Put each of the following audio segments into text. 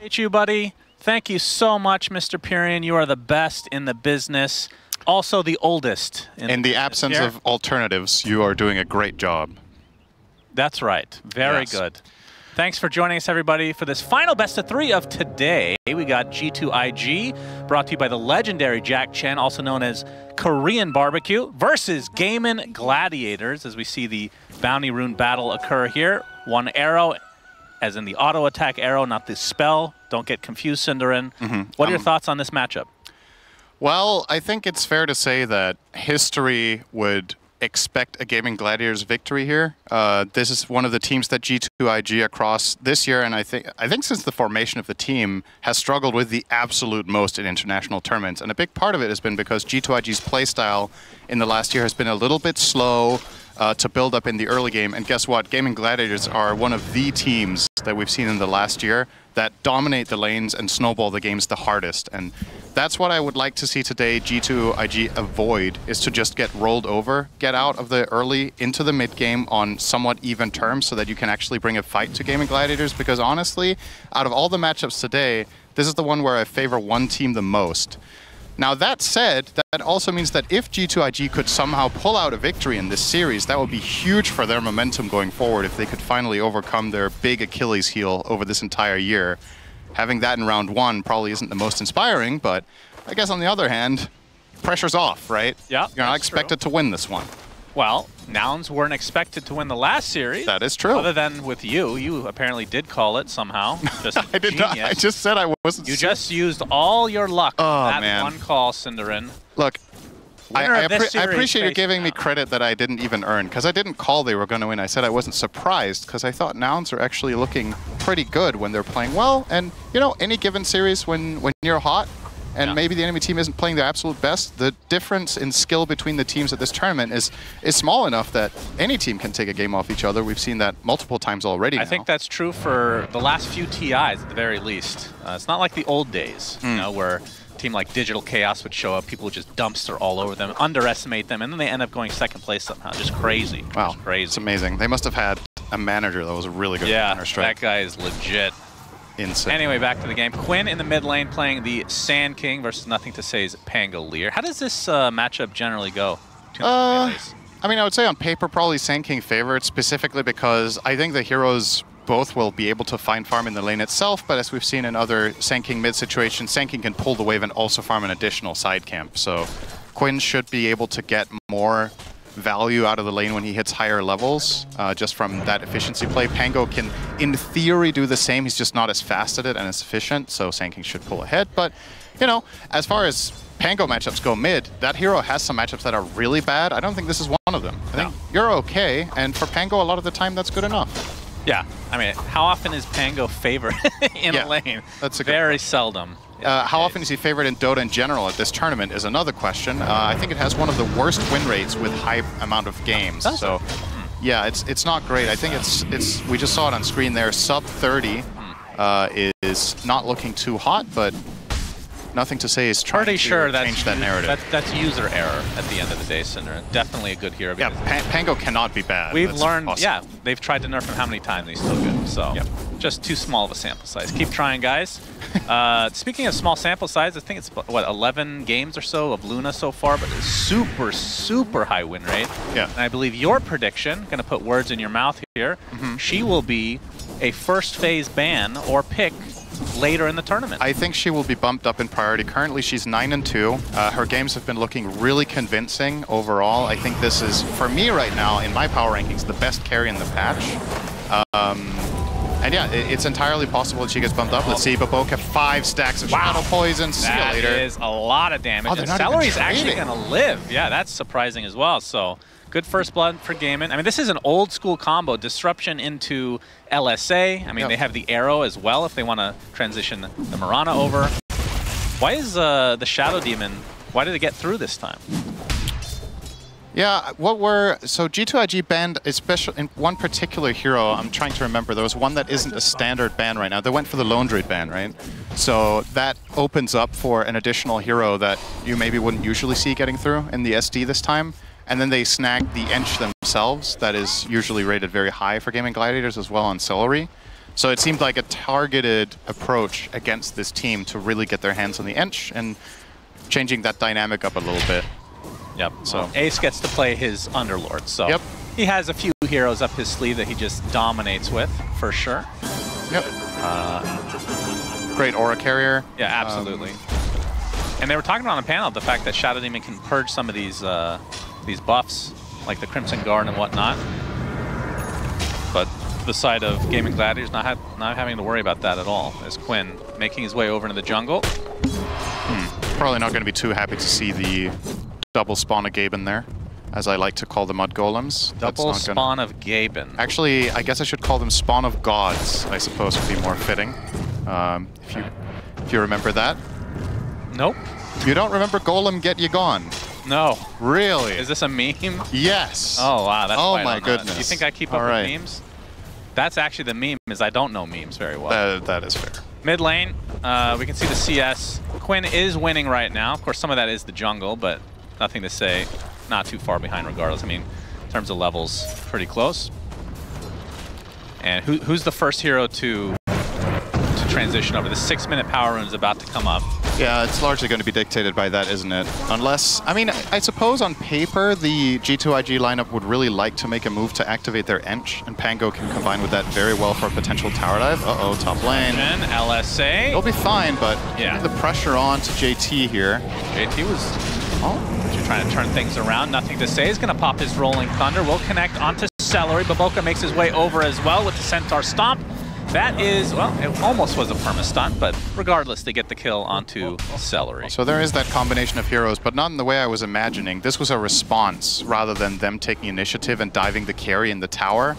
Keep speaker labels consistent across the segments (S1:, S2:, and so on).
S1: Appreciate you, buddy. Thank you so much, Mr. Purian. You are the best in the business. Also the oldest.
S2: In the absence of alternatives, you are doing a great job.
S1: That's right. Very good. Thanks for joining us, everybody, for this final best of 3 of today. We got G2.iG, brought to you by the legendary Jack Chen, also known as Korean Barbecue, versus Gaimin Gladiators, as we see the Bounty Rune battle occur here. One arrow, as in the auto attack arrow, not the spell. Don't get confused, Cinderin. What are your thoughts on this matchup?
S2: Well, I think it's fair to say that history would expect a Gaimin Gladiators victory here. This is one of the teams that G2.iG across this year, and I think since the formation of the team, has struggled with the absolute most in international tournaments. And a big part of it has been because G2.iG's playstyle in the last year has been a little bit slow to build up in the early game. And guess what? Gaimin Gladiators are one of the teams that we've seen in the last year that dominate the lanes and snowball the games the hardest. And that's what I would like to see today G2.iG avoid, is to just get rolled over, get out of the early into the mid game on somewhat even terms so that you can actually bring a fight to Gaimin Gladiators. Because honestly, out of all the matchups today, this is the one where I favor one team the most. Now that said, that also means that if G2.iG could somehow pull out a victory in this series, that would be huge for their momentum going forward if they could finally overcome their big Achilles heel over this entire year. Having that in round 1 probably isn't the most inspiring, but I guess on the other hand, pressure's off, right?
S1: Yeah,
S2: you're not expected to win this one.
S1: Well, Nouns weren't expected to win the last series.
S2: That is true.
S1: Other than with you. You apparently did call it somehow. Just
S2: I did not. I just said I wasn't.
S1: You just used all your luck on that
S2: man.
S1: one call, Cinderin.
S2: Look, I appreciate you giving me
S1: Nouns.
S2: credit that I didn't even earn, because I didn't call they were going to win. I said I wasn't surprised, because I thought Nouns are actually looking pretty good when they're playing well. And, you know, any given series when you're hot, and maybe the enemy team isn't playing their absolute best, the difference in skill between the teams at this tournament is small enough that any team can take a game off each other. We've seen that multiple times already.
S1: I think that's true for the last few TIs at the very least. It's not like the old days, you know, where a team like Digital Chaos would show up, people would just dumpster all over them, underestimate them, and then they end up going second place somehow. Just crazy.
S2: Wow,
S1: just crazy.
S2: It's amazing. They must have had a manager that was really good at Counter-Strike.
S1: That guy is legit.
S2: Insane.
S1: Anyway, back to the game. Quinn in the mid lane playing the Sand King versus Nothing to Say's Pangolier. How does this matchup generally go?
S2: I mean, I would say on paper probably Sand King favored, specifically because I think the heroes both will be able to find farm in the lane itself, but as we've seen in other Sand King mid situations, Sand King can pull the wave and also farm an additional side camp. So Quinn should be able to get more value out of the lane when he hits higher levels, just from that efficiency play. Pango can, in theory, do the same. He's just not as fast at it and as efficient, so Sand King should pull ahead. But, you know, as far as Pango matchups go mid, that hero has some matchups that are really bad. I don't think this is one of them. I think you're okay, and for Pango, a lot of the time, that's good enough. Yeah.
S1: I mean, how often is Pango favored in a lane?
S2: That's a good
S1: Very
S2: point.
S1: Seldom.
S2: How often is he favored in Dota in general at this tournament is another question. I think it has one of the worst win rates with high amount of games. So, yeah, it's not great. I think it's we just saw it on screen there. Sub 30 is not looking too hot, but Nothing to Say is trying to change that narrative.
S1: That's user error at the end of the day, Cinder. Definitely a good hero.
S2: Yeah, Pango cannot be bad.
S1: We've learned, they've tried to nerf him how many times and he's still good. So, just too small of a sample size. Keep trying, guys. Speaking of small sample size, I think it's, what, 11 games or so of Luna so far, but it's super, super high win rate.
S2: Yeah.
S1: And I believe your prediction, going to put words in your mouth here, she will be a first phase ban or pick later in the tournament.
S2: I think she will be bumped up in priority. Currently, she's 9-2. Her games have been looking really convincing overall. I think this is, for me right now, in my power rankings, the best carry in the patch. And yeah, it's entirely possible that she gets bumped up. Let's see, Baboka, 5 stacks of Shadow Poison. See you later.
S1: That is a lot of damage. And Celery's actually going to live. Yeah, that's surprising as well. So, good first blood for Gaimin. I mean, this is an old school combo. Disruption into LSA. I mean, they have the arrow as well if they want to transition the Mirana over. Why is the Shadow Demon, why did it get through this time?
S2: Yeah, so G2.iG banned, especially in one particular hero, I'm trying to remember, there was one that isn't a standard ban right now. They went for the Lone Druid ban, right? So that opens up for an additional hero that you maybe wouldn't usually see getting through in the SD this time. And then they snagged the Ench themselves, that is usually rated very high for Gaimin Gladiators as well on Celery. So it seemed like a targeted approach against this team to really get their hands on the Ench and changing that dynamic up a little bit.
S1: Yep. So Ace gets to play his Underlord. So
S2: yep.
S1: He has a few heroes up his sleeve that he just dominates with, for sure.
S2: Yep. Great aura carrier.
S1: Yeah, absolutely. And they were talking about on the panel the fact that Shadow Demon can purge some of these buffs, like the Crimson Guard and whatnot. But the side of Gaimin Gladiators not having to worry about that at all, as Quinn making his way over into the jungle.
S2: Probably not going to be too happy to see the double spawn of Gaimin there, as I like to call the Mud Golems.
S1: Double spawn of Gaimin.
S2: Actually, I guess I should call them Spawn of Gods, I suppose would be more fitting. If you remember that.
S1: Nope.
S2: You don't remember Golem Get You Gone?
S1: No.
S2: Really?
S1: Is this a meme?
S2: Yes.
S1: Oh, wow. That's
S2: oh, my goodness.
S1: Do you think I keep up with memes? That's actually the meme, is I don't know memes very well.
S2: That is fair.
S1: Mid lane, we can see the CS. Quinn is winning right now. Of course, some of that is the jungle, but nothing to say. Not too far behind regardless. I mean, in terms of levels, pretty close. And who's the first hero to transition over? The 6-minute power rune is about to come up.
S2: Yeah, it's largely going to be dictated by that, isn't it? Unless, I mean, I suppose on paper, the G2.iG lineup would really like to make a move to activate their Ench, and Pango can combine with that very well for a potential tower dive. Uh-oh, top lane.
S1: And LSA.
S2: It'll be fine, but
S1: yeah,
S2: the pressure on to JT here.
S1: JT was trying to turn things around. Nothing to say. He's going to pop his Rolling Thunder. Will connect onto Celery. Baboka makes his way over as well with the Centaur Stomp. That is, well, it almost was a perma-stunt, but regardless, they get the kill onto Celery.
S2: So there is that combination of heroes, but not in the way I was imagining. This was a response rather than them taking initiative and diving the carry in the tower.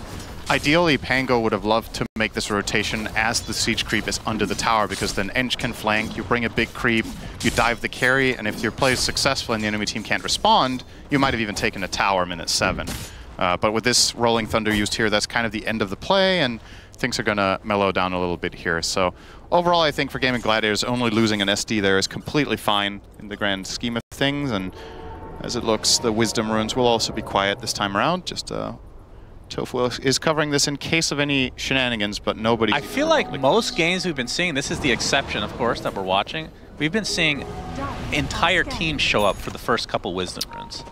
S2: Ideally, Pango would have loved to make this rotation as the siege creep is under the tower, because then Ench can flank, you bring a big creep, you dive the carry, and if your play is successful and the enemy team can't respond, you might have even taken a tower minute 7. But with this Rolling Thunder used here, that's kind of the end of the play, and things are going to mellow down a little bit here. So overall, I think for Gaimin Gladiators, only losing an SD there is completely fine in the grand scheme of things. And as it looks, the Wisdom Runes will also be quiet this time around. Just Tofu is covering this in case of any shenanigans, but nobody...
S1: I feel like most games we've been seeing, this is the exception, of course, that we're watching, we've been seeing entire teams show up for the first couple Wisdom Runes.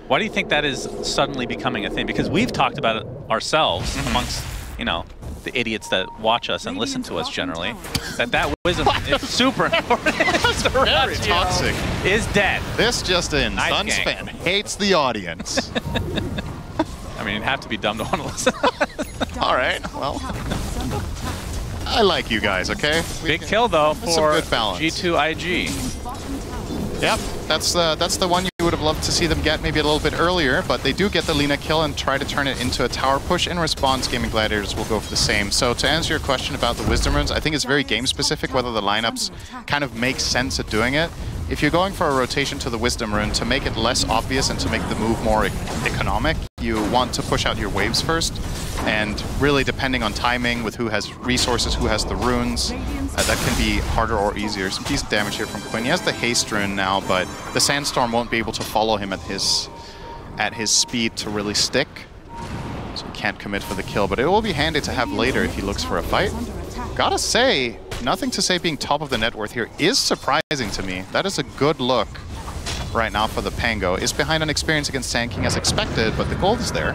S1: Why do you think that is suddenly becoming a thing? Because we've talked about it ourselves amongst, you know, the idiots that watch us and listen to us generally, that wisdom is super important.
S2: Very toxic.
S1: Is dead.
S2: This just in.
S1: Nice
S2: Suns
S1: gang.
S2: fan hates the audience.
S1: I mean, you'd have to be dumb to want to listen.
S2: All right, well, I like you guys, okay?
S1: Big kill, though, for G2.iG.
S2: Yep, that's the one you would have loved to see them get maybe a little bit earlier, but they do get the Lina kill and try to turn it into a tower push. In response, Gaimin Gladiators will go for the same. So to answer your question about the Wisdom Runes, I think it's very game-specific whether the lineups kind of make sense at doing it. If you're going for a rotation to the Wisdom Rune, to make it less obvious and to make the move more economic, you want to push out your waves first. And really, depending on timing, with who has resources, who has the runes, that can be harder or easier. Some decent damage here from Quinn. He has the haste rune now, but the Sandstorm won't be able to follow him at his speed to really stick. So he can't commit for the kill, but it will be handy to have later if he looks for a fight. Gotta say, nothing to say being top of the net worth here is surprising to me. That is a good look right now for the Pango. Is behind an experience against Sand King as expected, but the gold is there.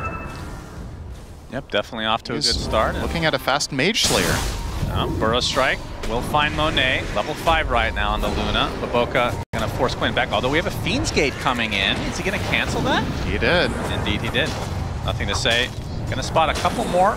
S1: Yep, definitely off to a good start.
S2: Looking at a fast Mage Slayer.
S1: Burrow Strike will find Monet. Level 5 right now on the Luna. Baboka going to force Quinn back, although we have a Fiend's Gate coming in. Is he going to cancel that?
S2: He did.
S1: Indeed he did. Nothing to say. Going to spot a couple more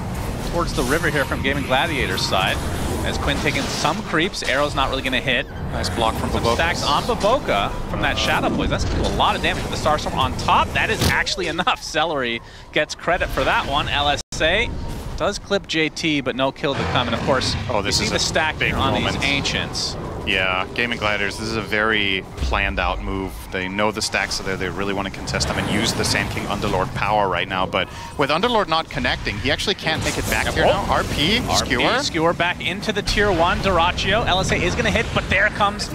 S1: towards the river here from Gaimin Gladiators' side. As Quinn taking some creeps, arrow's not really going to hit.
S2: Nice block from Baboka.
S1: Stacks on Baboka from that Shadow Poison. That's going to do a lot of damage with the Starstorm on top. That is actually enough. Celery gets credit for that one. LSA does clip JT, but no kill to come. And of course,
S2: this
S1: you see the stack on these Ancients.
S2: Yeah, Gaimin Gladiators, this is a very planned out move. They know the stacks are there, they really want to contest them and use the Sand King Underlord power right now. But with Underlord not connecting, he actually can't make it back here now. RP, Skewer.
S1: Skewer back into the tier 1. Duraccio, LSA is going to hit, but there comes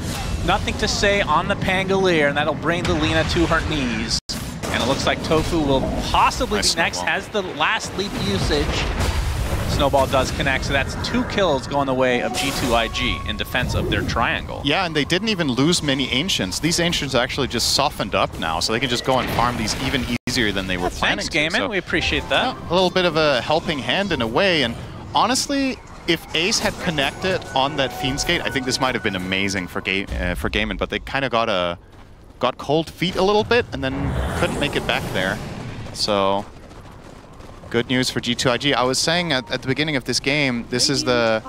S1: nothing to say on the Pangolier, and that'll bring the Lina to her knees. And it looks like Tofu will possibly be next, has the last leap usage. Snowball does connect, so that's 2 kills going the way of G2.iG in defense of their triangle.
S2: Yeah, and they didn't even lose many Ancients. These Ancients actually just softened up now, so they can just go and farm these even easier than they were planning
S1: to. Thanks, Gaimin. So, we appreciate that.
S2: Yeah, a little bit of a helping hand in a way, and honestly, if Ace had connected on that Fiend's Gate, I think this might have been amazing for Gaimin, but they kind of got cold feet a little bit and then couldn't make it back there. So good news for G2.iG. I was saying at the beginning of this game, this is a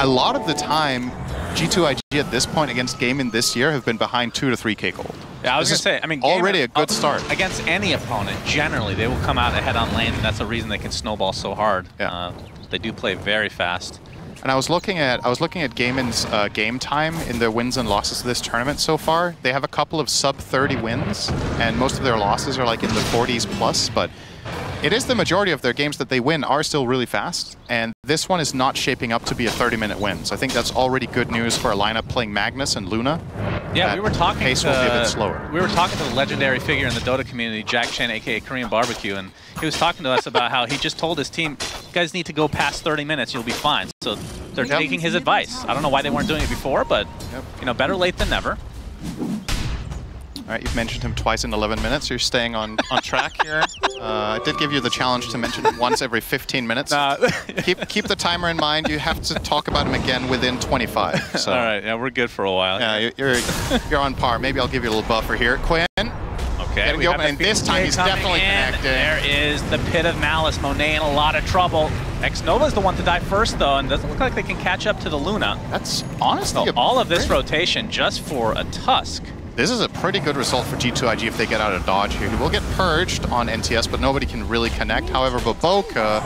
S2: lot of the time G2.iG at this point against Gaimin this year have been behind 2 to 3K gold.
S1: Yeah, I was going to say, I mean,
S2: already
S1: Gaimin,
S2: a good start.
S1: Against any opponent, generally, they will come out ahead on lane, and that's the reason they can snowball so hard.
S2: Yeah.
S1: They do play very fast.
S2: And I was looking at Gaimin's game time in their wins and losses of this tournament so far. They have a couple of sub-30 wins, and most of their losses are like in the 40s plus, but it is the majority of their games that they win are still really fast, and this one is not shaping up to be a 30-minute win. So I think that's already good news for a lineup playing Magnus and Luna.
S1: Yeah, we were talking
S2: pace will be a bit slower.
S1: We were talking to the legendary figure in the Dota community, Jack Chen, aka Korean Barbecue, and he was talking to us about how he just told his team, you guys need to go past 30 minutes, you'll be fine. So they're taking his advice. I don't know why they weren't doing it before, but you know, better late than never.
S2: All right, you've mentioned him twice in 11 minutes. You're staying on track here. I did give you the challenge to mention him once every 15 minutes. Keep the timer in mind. You have to talk about him again within 25. So.
S1: All right, yeah, we're good for a while.
S2: Yeah, you're on par. Maybe I'll give you a little buffer here. Quinn.
S1: Okay, we
S2: and this time he's definitely connecting.
S1: There is the Pit of Malice. Monet in a lot of trouble. X-Nova's the one to die first, though, and doesn't look like they can catch up to the Luna.
S2: That's honestly
S1: all of this rotation just for a Tusk.
S2: This is a pretty good result for G2.iG if they get out of dodge here. He will get purged on NTS, but nobody can really connect. However, Baboka,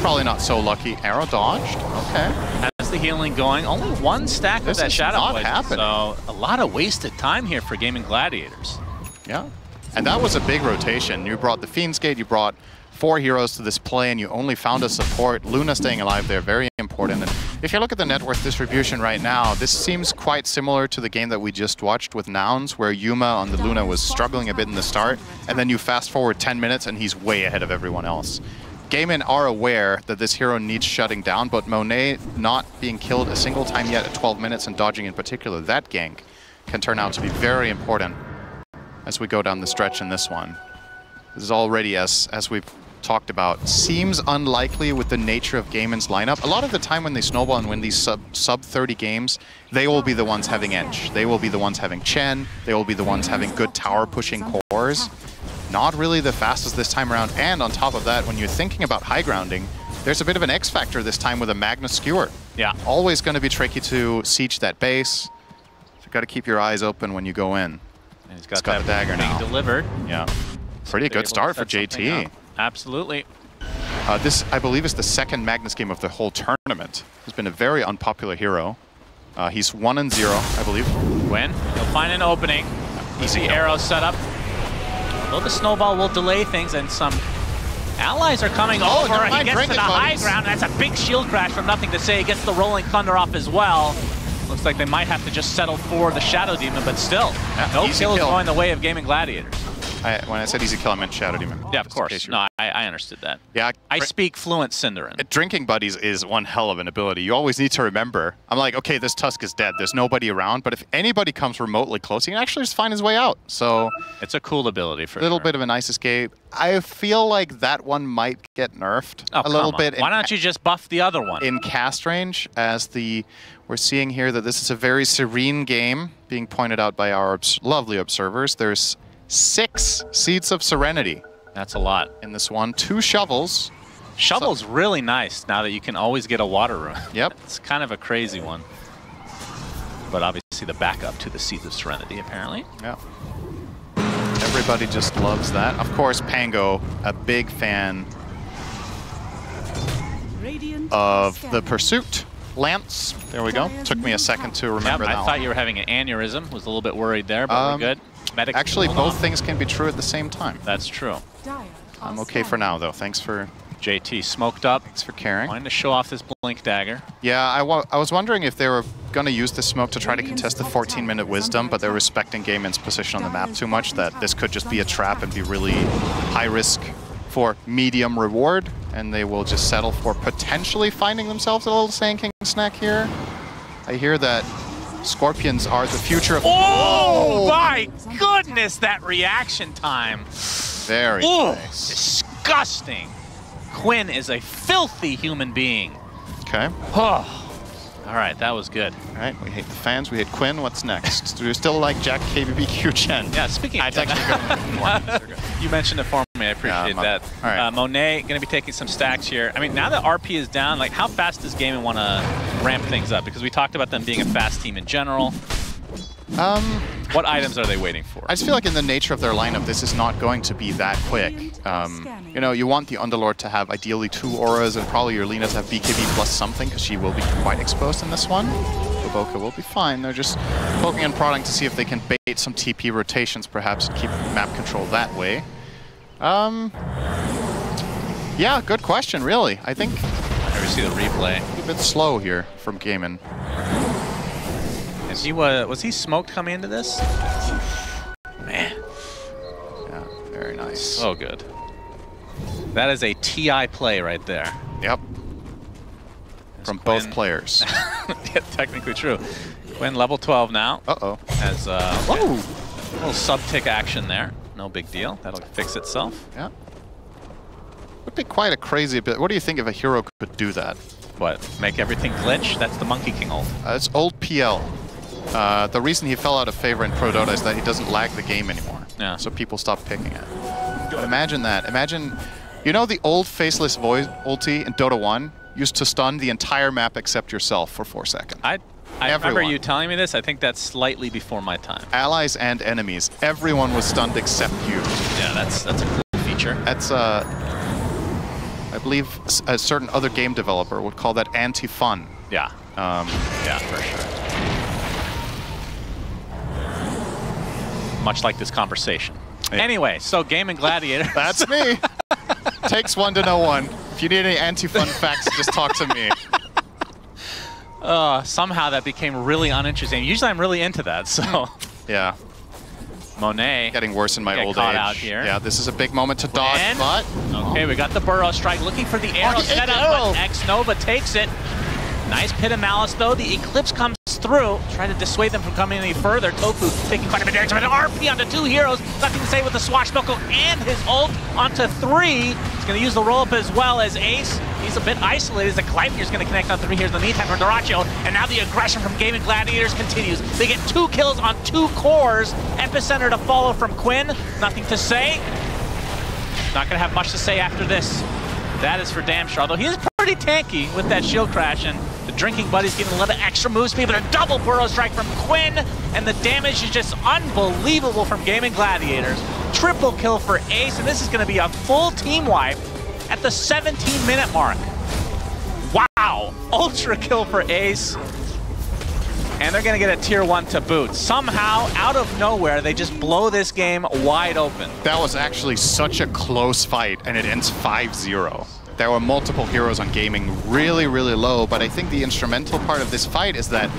S2: probably not so lucky. Arrow dodged. Okay.
S1: Has the healing going. Only 1 stack of that Shadow Poison. So a lot of wasted time here for Gaimin Gladiators.
S2: Yeah. And that was a big rotation. You brought the Fiend's Gate, you brought 4 heroes to this play, and you only found a support. Luna staying alive there, very important. And if you look at the net worth distribution right now, this seems quite similar to the game that we just watched with Nouns, where Yuma on the Luna was struggling a bit in the start, and then you fast forward 10 minutes and he's way ahead of everyone else. Gaimin are aware that this hero needs shutting down, but Monet not being killed a single time yet at 12 minutes and dodging in particular that gank can turn out to be very important as we go down the stretch in this one. This is already, as we've talked about, seems unlikely with the nature of Gaimin's lineup. A lot of the time when they snowball and win these sub 30 games, they will be the ones having edge. They will be the ones having Chen. They will be the ones having good tower pushing cores. Not really the fastest this time around. And on top of that, when you're thinking about high grounding, there's a bit of an X factor this time with a Magnus Skewer.
S1: Yeah.
S2: Always going to be tricky to siege that base. So you've got to keep your eyes open when you go in.
S1: And he's got the dagger now. Delivered.
S2: Yeah. Pretty good start for JT.
S1: Absolutely.
S2: This, I believe, is the second Magnus game of the whole tournament. He's been a very unpopular hero. He's 1-0, I believe.
S1: When? He'll find an opening. Easy arrow set up. Although the snowball will delay things, and some allies are coming over. He gets to the high ground. That's a big shield crash from Nothing to Say. He gets the Rolling Thunder off as well. Looks like they might have to just settle for the Shadow Demon, but still, no kill is going the way of Gaimin Gladiators.
S2: When I said easy kill, I meant Shadow Demon.
S1: Yeah, of course. No, I understood that.
S2: Yeah,
S1: I speak fluent Cinderin.
S2: Drinking buddies is one hell of an ability. You always need to remember. I'm like, okay, this Tusk is dead. There's nobody around. But if anybody comes remotely close, he can actually just find his way out. So
S1: it's a cool ability for
S2: a little bit of a nice escape. I feel like that one might get nerfed a little bit.
S1: Why don't you just buff the other one?
S2: In cast range, as we're seeing here that this is a very serene game being pointed out by our lovely observers. There's 6 Seeds of Serenity.
S1: That's a lot.
S2: In this one, 2 shovels.
S1: Shovel's really nice now that you can always get a water rune.
S2: Yep.
S1: It's kind of a crazy one. But obviously the backup to the Seeds of Serenity, apparently.
S2: Yeah. Everybody just loves that. Of course, Pango, a big fan of the Pursuit. Lance, there we go. Took me a second to remember that
S1: I thought you were having an aneurysm. Was a little bit worried there, but we're good. Medic
S2: actually, both things can be true at the same time.
S1: That's true.
S2: I'm okay for now, though. Thanks for...
S1: JT smoked up.
S2: Thanks for caring.
S1: Wanting to show off this Blink Dagger.
S2: Yeah, I was wondering if they were going to use the smoke to try to contest the 14-minute Wisdom, but they're respecting Gaimin's position on the map too much that this could just be a trap and be really high risk for medium reward, and they will just settle for potentially finding themselves a little Sand King snack here. I hear that Scorpions are the future of...
S1: Oh, my goodness, that reaction time.
S2: Very nice.
S1: Disgusting. Quinn is a filthy human being.
S2: Okay.
S1: Oh. All right, that was good.
S2: All right, we hate the fans, we hate Quinn. What's next? Do you still like Jack KBBQ Chen?
S1: Yeah, speaking of
S2: good.
S1: You mentioned it for me, I appreciate that.
S2: All right.
S1: Monet going to be taking some stacks here. I mean, now that RP is down, like how fast does Gaimin want to ramp things up? Because we talked about them being a fast team in general. What items are they waiting for?
S2: I just feel like in the nature of their lineup, this is not going to be that quick. You know, you want the Underlord to have ideally 2 auras, and probably your Lenas have BKB plus something, because she will be quite exposed in this one. Boca will be fine. They're just poking and prodding to see if they can bait some TP rotations, perhaps, and keep map control that way. Yeah, good question, really. I think...
S1: I never see the replay.
S2: A bit slow here from Gaimin.
S1: Was he smoked coming into this? Man.
S2: Yeah, very nice.
S1: So good. That is a TI play right there.
S2: Yep. From both players.
S1: Yeah, technically true. Quinn level 12 now.
S2: Uh-oh.
S1: Has a
S2: Whoa!
S1: little sub-tick action there. No big deal. That'll fix itself.
S2: Yeah. Would be quite a crazy bit. What do you think if a hero could do that?
S1: What? Make everything glitch? That's the Monkey King ult.
S2: It's old PL. The reason he fell out of favor in Pro Dota is that he doesn't lag the game anymore.
S1: Yeah.
S2: So people stop picking it. But imagine that. Imagine, you know the old faceless voice ulti in Dota 1 used to stun the entire map except yourself for 4 seconds.
S1: I remember you telling me this. I think that's slightly before my time.
S2: Allies and enemies. Everyone was stunned except you.
S1: Yeah, that's a cool feature.
S2: That's I believe a certain other game developer would call that anti-fun.
S1: Yeah. Yeah, for sure. Much like this conversation. Yeah. Anyway, so Gaimin Gladiators.
S2: That's me. Takes one to know one. If you need any anti-fun facts, just talk to me.
S1: Somehow that became really uninteresting. Usually I'm really into that, so.
S2: Yeah.
S1: Monet.
S2: Getting worse in my old age.
S1: Out here.
S2: Yeah, this is a big moment to dodge, but...
S1: Okay, we got the Burrow Strike. Looking for the arrow set up, but X-Nova takes it. Nice Pit of Malice, though. The Eclipse comes through. Trying to dissuade them from coming any further. Tofu taking quite a bit of damage, but an RP onto 2 heroes. Nothing to say with the Swashbuckle and his ult onto 3. He's going to use the roll-up as well as Ace. He's a bit isolated as the Gleifier is going to connect on 3 heroes in the meantime for Duracho. And now the aggression from Gaimin Gladiators continues. They get 2 kills on 2 cores. Epicenter to follow from Quinn. Nothing to say. Not going to have much to say after this. That is for damn sure. Although he is pretty tanky with that shield crash, and the Drinking Buddy's getting a little extra move speed, but a double Burrow Strike from Quinn, and the damage is just unbelievable from Gaimin Gladiators. Triple kill for Ace, and this is going to be a full team wipe at the 17-minute mark. Wow, ultra kill for Ace. And they're going to get a tier 1 to boot. Somehow, out of nowhere, they just blow this game wide open.
S2: That was actually such a close fight, and it ends 5-0. There were multiple heroes on Gaimin really, really low, but I think the instrumental part of this fight is that,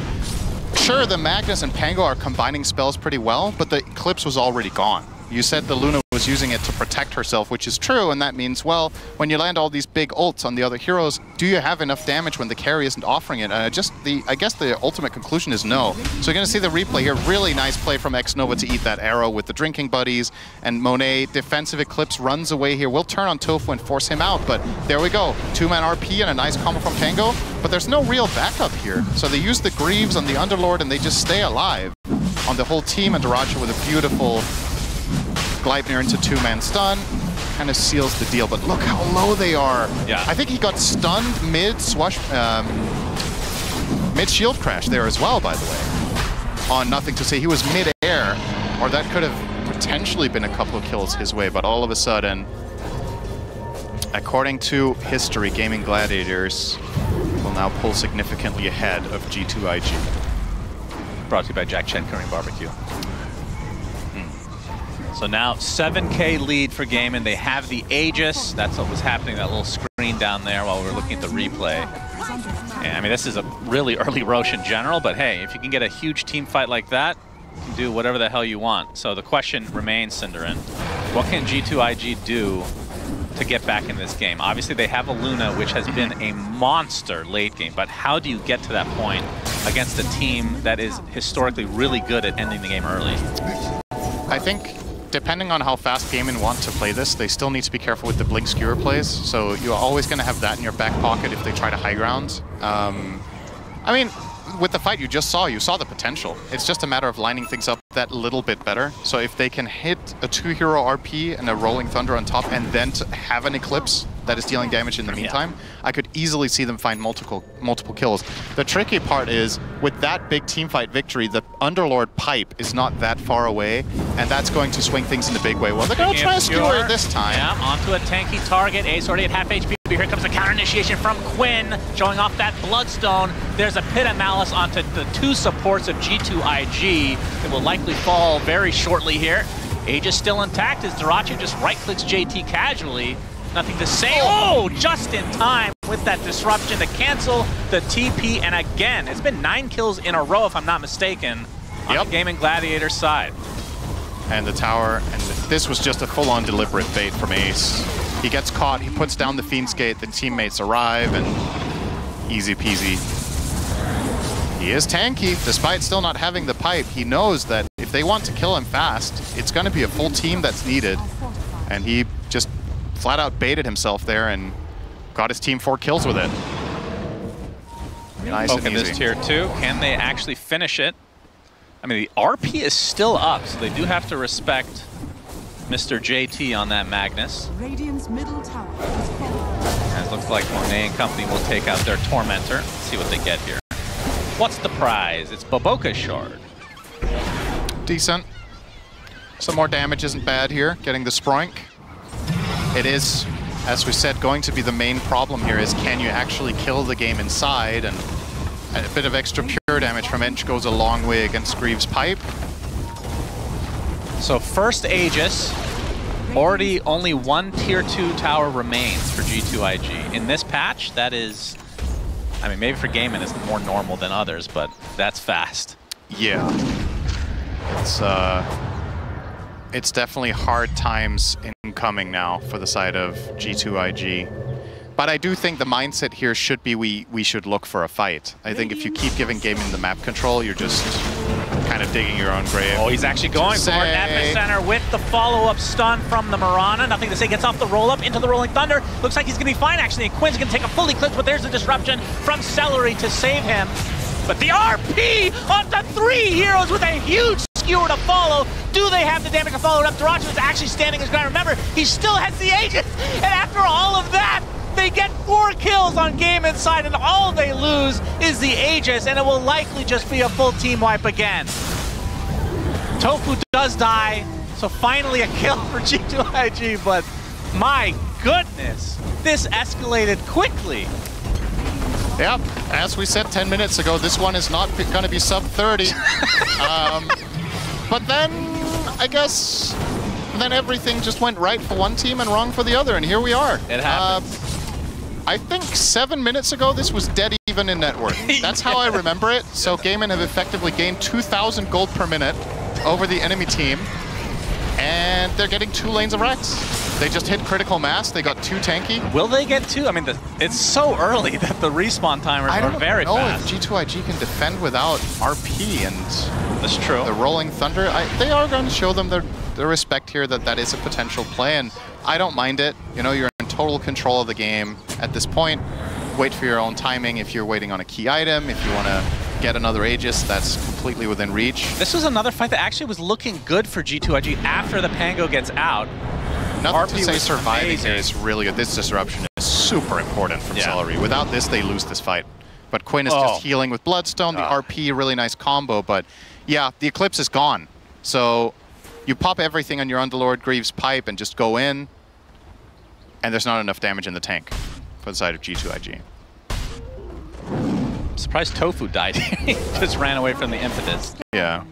S2: sure, the Magnus and Pango are combining spells pretty well, but the Eclipse was already gone. You said the Luna was using it to protect herself, which is true, and that means, well, when you land all these big ults on the other heroes, do you have enough damage when the carry isn't offering it? I guess the ultimate conclusion is no. So you're going to see the replay here. Really nice play from X-Nova to eat that arrow with the Drinking Buddies, and Monet, defensive Eclipse, runs away here. We'll turn on Tofu and force him out, but there we go. 2-man RP and a nice combo from Pango, but there's no real backup here. So they use the Greaves on the Underlord, and they just stay alive on the whole team, and Duracho with a beautiful Gleipnir into 2-man stun, kind of seals the deal, but look how low they are.
S1: Yeah.
S2: I think he got stunned mid shield crash there as well, by the way. On Nothing to Say, he was mid-air, or that could have potentially been a couple of kills his way, but all of a sudden, according to history, Gaimin Gladiators will now pull significantly ahead of G2.iG.
S1: Brought to you by Jack Chen Korean Barbecue. So now 7K lead for Gaimin. They have the Aegis. That's what was happening, that little screen down there while we were looking at the replay. And I mean, this is a really early Roche in general, but hey, if you can get a huge team fight like that, you can do whatever the hell you want. So the question remains, Cinderin, what can G2.iG do to get back in this game? Obviously, they have a Luna, which has been a monster late game, but how do you get to that point against a team that is historically really good at ending the game early?
S2: I think, depending on how fast Gaimin want to play this, they still need to be careful with the blink skewer plays. So you're always going to have that in your back pocket if they try to high ground. I mean, with the fight you saw the potential. It's just a matter of lining things up that little bit better. So if they can hit a 2-hero RP and a Rolling Thunder on top and then to have an Eclipse that is dealing damage in the meantime, I could easily see them find multiple kills. The tricky part is, with that big teamfight victory, the Underlord pipe is not that far away, and that's going to swing things in a big way. Well, they're going to try to skewer this time.
S1: Yeah, onto a tanky target. Ace already at half HP. Here comes the counter initiation from Quinn, showing off that Bloodstone. There's a Pit of Malice onto the 2 supports of G2.iG. It will likely fall very shortly here. Age is still intact as Dirachi just right-clicks JT casually. Nothing to say. Oh, just in time with that disruption to cancel the TP. And again, it's been 9 kills in a row, if I'm not mistaken, on the Gaimin Gladiators side.
S2: And the tower, and this was just a full-on deliberate bait from Ace. He gets caught, he puts down the Fiend's Gate, the teammates arrive, and easy peasy. He is tanky, despite still not having the pipe. He knows that if they want to kill him fast, it's going to be a full team that's needed. And he just flat out baited himself there and got his team 4 kills with it. Nice and easy.
S1: This tier 2, can they actually finish it? I mean, the RP is still up, so they do have to respect Mr. JT on that Magnus.
S3: Radiant's middle tower is falling.
S1: And it looks like Monet and company will take out their Tormentor. Let's see what they get here. What's the prize? It's Boboka's Shard.
S2: Decent. Some more damage isn't bad here, getting the Sproink. It is, as we said, going to be the main problem here is, can you actually kill the game inside? And a bit of extra pure damage from Ench goes a long way against Greaves' Pipe.
S1: So first Aegis, already only 1 tier 2 tower remains for G2.iG. In this patch, that is, I mean, maybe for Gaimin it's more normal than others, but that's fast.
S2: Yeah. It's definitely hard times incoming now for the side of G2.iG. But I do think the mindset here should be we should look for a fight. I think if you keep giving Gaimin the map control, you're just kind of digging your own grave.
S1: Oh, he's actually going for it. Epicenter with the follow-up stun from the Mirana. Nothing to say, gets off the roll-up into the Rolling Thunder. Looks like he's going to be fine, actually. And Quinn's going to take a full eclipse, but there's the disruption from Celery to save him. But the RP onto 3 heroes with a huge skewer to follow. Do they have the damage to follow it up? Dirachi is actually standing his ground. Remember, he still has the Aegis. And after all of that, they get 4 kills on Gaimin's side, and all they lose is the Aegis, and it will likely just be a full team wipe again. Tofu does die, so finally a kill for G2.iG, but my goodness, this escalated quickly.
S2: Yep, as we said 10 minutes ago, this one is not going to be sub 30. But then, I guess, then everything just went right for one team and wrong for the other, and here we are.
S1: It happens.
S2: I think 7 minutes ago, this was dead even in net worth. That's how I remember it. So Gaimin have effectively gained 2,000 gold per minute over the enemy team, and they're getting 2 lanes of Rex. They just hit critical mass. They got 2 tanky.
S1: Will they get 2? I mean, it's so early that the respawn timers are very fast.
S2: I don't know if G2.iG can defend without RP and
S1: that's true.
S2: The Rolling Thunder. They are going to show them their respect here that is a potential play, and I don't mind it. You know, you're in total control of the game at this point. Wait for your own timing if you're waiting on a key item. If you want to get another Aegis, that's completely within reach.
S1: This was another fight that actually was looking good for G2.iG after the Pango gets out.
S2: Nothing to say surviving here is really good. This disruption is super important from Celery. Without this, they lose this fight. But Quinn is just healing with Bloodstone. The RP, really nice combo. But yeah, the Eclipse is gone. So you pop everything on your Underlord Greaves' Pipe and just go in. And there's not enough damage in the tank for the side of G2.iG.
S1: I'm surprised Tofu died. He just ran away from the impetus.
S2: Yeah.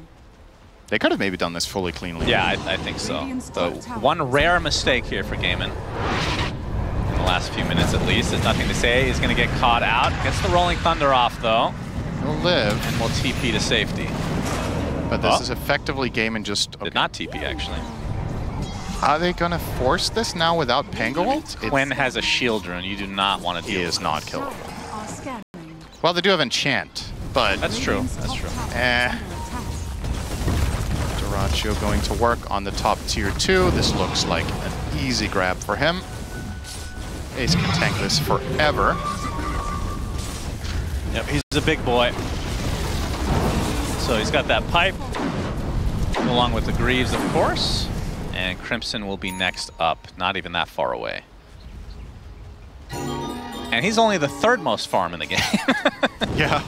S2: They could have maybe done this fully cleanly.
S1: Yeah, I think so. So one rare mistake here for Gaimin. In the last few minutes at least. There's nothing to say. He's going to get caught out. Gets the Rolling Thunder off though.
S2: He'll live.
S1: And will TP to safety.
S2: But this is effectively Gaimin just...
S1: Did not TP actually.
S2: Are they going to force this now without Pango?
S1: Quinn has a shield rune. You do not want to deal with
S2: He is not killable.
S3: Are scanning.
S2: Well, they do have enchant, but
S1: That's true. That's true.
S2: Dyrachyo going to work on the top tier 2. This looks like an easy grab for him. Ace can tank this forever.
S1: Yep, he's a big boy. So he's got that pipe, along with the Greaves, of course. And Crimson will be next up, not even that far away. And he's only the 3rd most farm in the game.
S2: Yeah.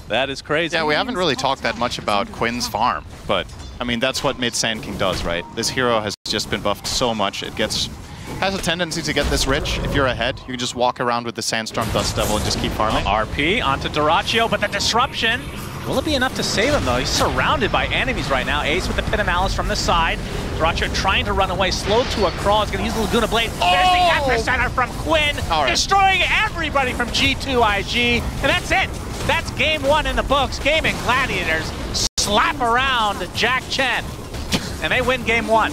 S1: That is crazy.
S2: Yeah, we haven't really talked that much about Quinn's farm, but I mean, that's what mid Sand King does, right? This hero has just been buffed so much, it has a tendency to get this rich. If you're ahead, you can just walk around with the Sandstorm Dust Devil and just keep farming.
S1: RP onto Dyrachyo, but the disruption. Will it be enough to save him, though? He's surrounded by enemies right now. Ace with the Pit of Malice from the side. Dyrachyo trying to run away, slowed to a crawl. He's going to use the Laguna Blade. There's the Epicenter from Quinn, destroying everybody from G2.iG. And that's it. That's game 1 in the books. Gaimin Gladiators slap around Jack Chen. And they win game 1.